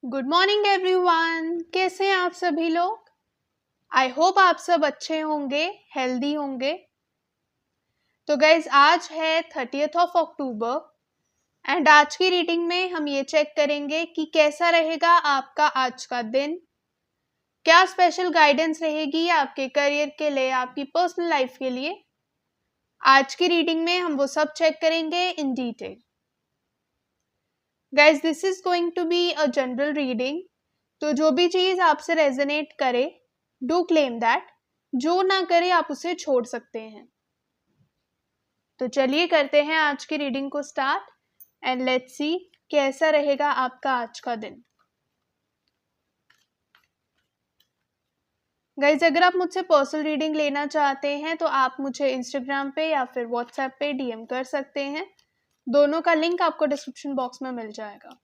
Good morning everyone. कैसे हैं आप सभी लोग? आई होप आप सब अच्छे होंगे, हेल्दी होंगे। तो गाइज आज है 30th ऑफ अक्टूबर एंड आज की रीडिंग में हम ये चेक करेंगे कि कैसा रहेगा आपका आज का दिन, क्या स्पेशल गाइडेंस रहेगी आपके करियर के लिए, आपकी पर्सनल लाइफ के लिए। आज की रीडिंग में हम वो सब चेक करेंगे इन detail. Guys this is going to be a general reading, तो जो भी चीज आपसे रेजोनेट करे डू क्लेम दैट, जो ना करे आप उसे छोड़ सकते हैं। तो चलिए करते हैं आज की रीडिंग को स्टार्ट एंड लेट्स सी कैसा रहेगा आपका आज का दिन। गाइज अगर आप मुझसे पर्सनल रीडिंग लेना चाहते हैं तो आप मुझे इंस्टाग्राम पे या फिर व्हाट्सएप पे डीएम कर सकते हैं। दोनों का लिंक आपको डिस्क्रिप्शन बॉक्स में मिल जाएगा।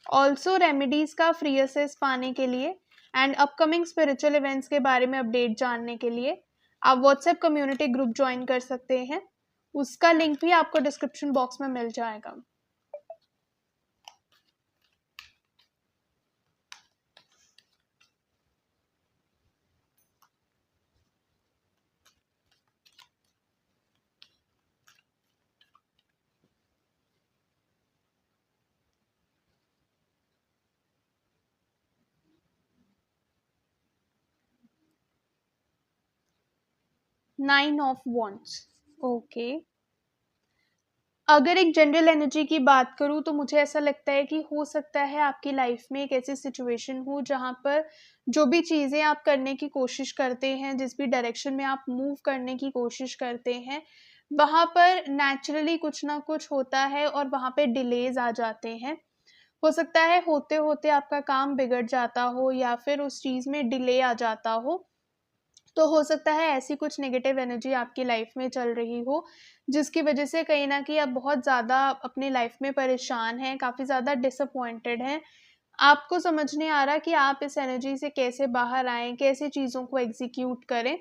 ऑल्सो रेमेडीज का फ्री एक्सेस पाने के लिए एंड अपकमिंग स्पिरिचुअल इवेंट्स के बारे में अपडेट जानने के लिए आप व्हाट्सएप कम्युनिटी ग्रुप ज्वाइन कर सकते हैं। उसका लिंक भी आपको डिस्क्रिप्शन बॉक्स में मिल जाएगा। Nine of wands. ओके, अगर एक जनरल एनर्जी की बात करूं तो मुझे ऐसा लगता है कि हो सकता है आपकी लाइफ में एक ऐसी सिचुएशन हो जहां पर जो भी चीज़ें आप करने की कोशिश करते हैं, जिस भी डायरेक्शन में आप मूव करने की कोशिश करते हैं, वहां पर नेचुरली कुछ ना कुछ होता है और वहां पे डिलेज आ जाते हैं। हो सकता है होते होते आपका काम बिगड़ जाता हो या फिर उस चीज़ में डिले आ जाता हो। तो हो सकता है ऐसी कुछ नेगेटिव एनर्जी आपकी लाइफ में चल रही हो जिसकी वजह से कहीं ना कहीं आप बहुत ज़्यादा अपनी लाइफ में परेशान हैं, काफ़ी ज़्यादा डिसअपॉइंटेड हैं। आपको समझ नहीं आ रहा कि आप इस एनर्जी से कैसे बाहर आएँ, कैसे चीज़ों को एग्जीक्यूट करें।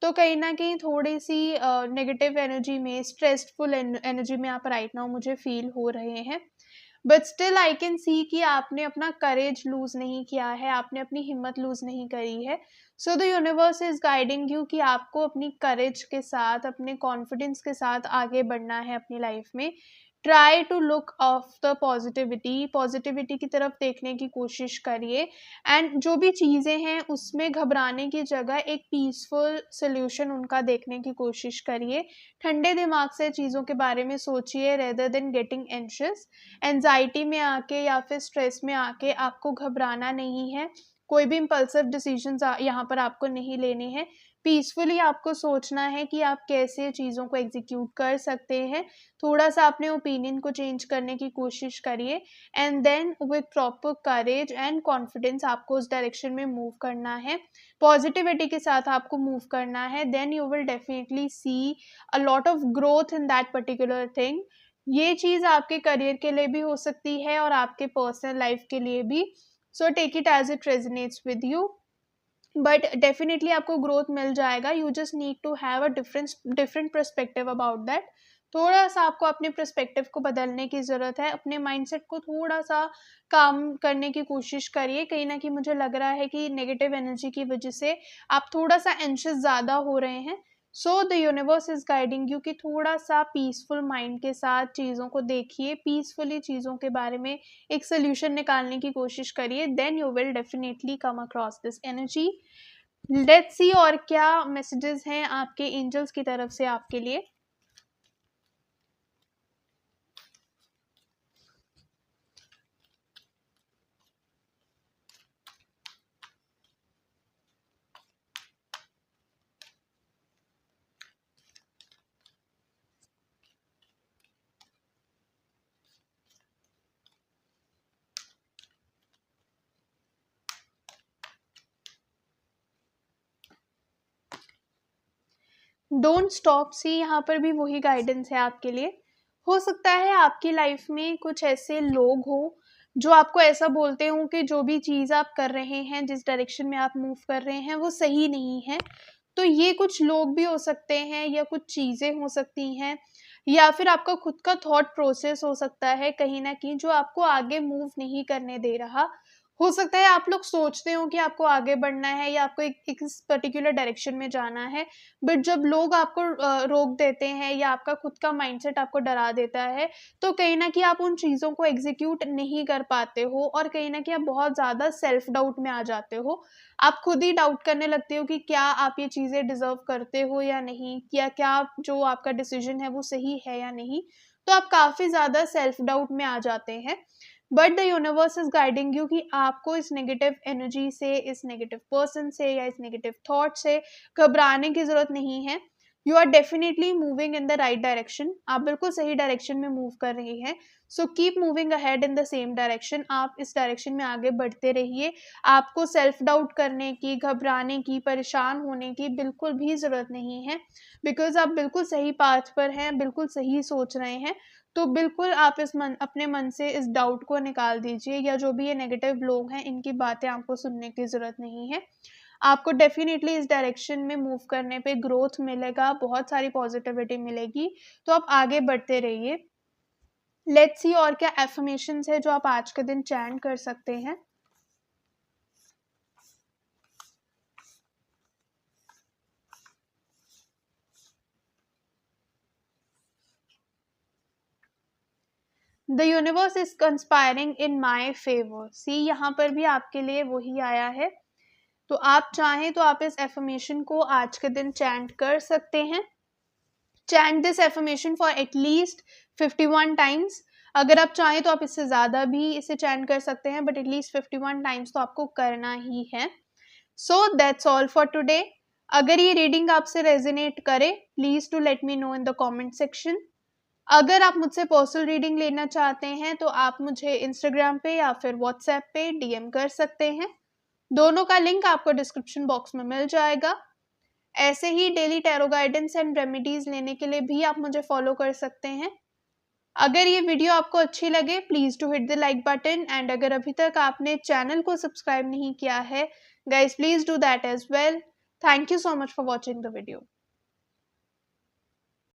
तो कहीं न कहीं थोड़ी-सी नेगेटिव एनर्जी में, स्ट्रेसफुल एनर्जी में आप राइट नाउ मुझे फ़ील हो रहे हैं। But still I can see कि आपने अपना करेज लूज़ नहीं किया है, आपने अपनी हिम्मत लूज़ नहीं करी है। So the universe is guiding you कि आपको अपनी करेज के साथ, अपने कॉन्फिडेंस के साथ आगे बढ़ना है अपनी लाइफ में। Try to look of the positivity, positivity की तरफ देखने की कोशिश करिए एंड जो भी चीज़ें हैं उसमें घबराने की जगह एक पीसफुल सोल्यूशन उनका देखने की कोशिश करिए। ठंडे दिमाग से चीज़ों के बारे में सोचिए rather than getting anxious. Anxiety में आके या फिर स्ट्रेस में आके आपको घबराना नहीं है। कोई भी इम्पल्सिव डिसीजंस यहाँ पर आपको नहीं लेने हैं। पीसफुली आपको सोचना है कि आप कैसे चीज़ों को एग्जीक्यूट कर सकते हैं। थोड़ा सा अपने ओपिनियन को चेंज करने की कोशिश करिए and then with proper courage and confidence आपको उस डायरेक्शन में मूव करना है। पॉजिटिविटी के साथ आपको मूव करना है। Then you will definitely see a lot of growth in that particular thing. ये चीज़ आपके करियर के लिए भी हो सकती है और आपके पर्सनल लाइफ के लिए भी। So take it as it resonates with you, but definitely आपको ग्रोथ मिल जाएगा। You just need to have a different perspective about that. थोड़ा सा आपको अपने परस्पेक्टिव को बदलने की ज़रूरत है। अपने माइंडसेट को थोड़ा सा काम करने की कोशिश करिए। कहीं ना कहीं मुझे लग रहा है कि नेगेटिव एनर्जी की वजह से आप थोड़ा सा एंशियस ज़्यादा हो रहे हैं। So the universe is guiding you कि थोड़ा सा पीसफुल माइंड के साथ चीज़ों को देखिए, पीसफुली चीज़ों के बारे में एक सोल्यूशन निकालने की कोशिश करिए। Then you will definitely come across this energy. Let's see और क्या मैसेजेस हैं आपके एंजल्स की तरफ से आपके लिए। डोंट स्टॉप सी, यहाँ पर भी वही गाइडेंस है आपके लिए। हो सकता है आपकी लाइफ में कुछ ऐसे लोग हो जो आपको ऐसा बोलते हो कि जो भी चीज़ आप कर रहे हैं, जिस डायरेक्शन में आप मूव कर रहे हैं वो सही नहीं है। तो ये कुछ लोग भी हो सकते हैं या कुछ चीज़ें हो सकती हैं या फिर आपका खुद का थॉट प्रोसेस हो सकता है कहीं न कहीं जो आपको आगे मूव नहीं करने दे रहा। हो सकता है आप लोग सोचते हो कि आपको आगे बढ़ना है या आपको एक इस पर्टिकुलर डायरेक्शन में जाना है, बट जब लोग आपको रोक देते हैं या आपका खुद का माइंडसेट आपको डरा देता है, तो कहीं न कहीं आप उन चीज़ों को एग्ज़ीक्यूट नहीं कर पाते हो और कहीं न कहीं आप बहुत ज़्यादा सेल्फ डाउट में आ जाते हो। आप खुद ही डाउट करने लगते हो कि क्या आप ये चीज़ें डिज़र्व करते हो या नहीं? या क्या जो आपका डिसीज़न है वो सही है या नहीं? तो आप काफ़ी ज़्यादा सेल्फ डाउट में आ जाते हैं। But the universe is guiding you कि आपको इस नेगेटिव एनर्जी से, इस नेगेटिव पर्सन से या इस नेगेटिव थॉट से घबराने की ज़रूरत नहीं है। You are definitely moving in the right direction. आप बिल्कुल सही डायरेक्शन में मूव कर रही हैं। So keep moving ahead in the same direction. आप इस डायरेक्शन में आगे बढ़ते रहिए। आपको सेल्फ डाउट करने की, घबराने की, परेशान होने की बिल्कुल भी ज़रूरत नहीं है, बिकॉज़ आप बिल्कुल सही पाथ पर हैं, बिल्कुल सही सोच रहे हैं। तो बिल्कुल आप अपने मन से इस डाउट को निकाल दीजिए, या जो भी ये नेगेटिव लोग हैं इनकी बातें आपको सुनने की ज़रूरत नहीं है। आपको डेफ़िनिटली इस डायरेक्शन में मूव करने पे ग्रोथ मिलेगा, बहुत सारी पॉज़िटिविटी मिलेगी, तो आप आगे बढ़ते रहिए। लेट्स सी और क्या अफ़र्मेशंस है जो आप आज के दिन चैंट कर सकते हैं। The universe is conspiring in my favour. See यहाँ पर भी आपके लिए वही आया है। तो आप चाहें तो आप इस अफ़र्मेशन को आज के दिन चैंट कर सकते हैं। Chant this affirmation for at least 51 times. अगर आप चाहें तो आप इससे ज़्यादा भी इसे चैंट कर सकते हैं, बट एटलीस्ट 51 टाइम्स तो आपको करना ही है। So that's all for today. अगर ये रीडिंग आपसे रेजोनेट करे, please to let me know in the comment section. अगर आप मुझसे पर्सनल रीडिंग लेना चाहते हैं तो आप मुझे इंस्टाग्राम पे या फिर व्हाट्सएप पे डीएम कर सकते हैं। दोनों का लिंक आपको डिस्क्रिप्शन बॉक्स में मिल जाएगा। ऐसे ही daily tarot guidance and remedies लेने के लिए भी आप मुझे फॉलो कर सकते हैं। अगर ये वीडियो आपको अच्छी लगे, please to hit the like button, and अगर अभी तक आपने चैनल को सब्सक्राइब नहीं किया है, guys please do that as well. Thank you so much for watching the video.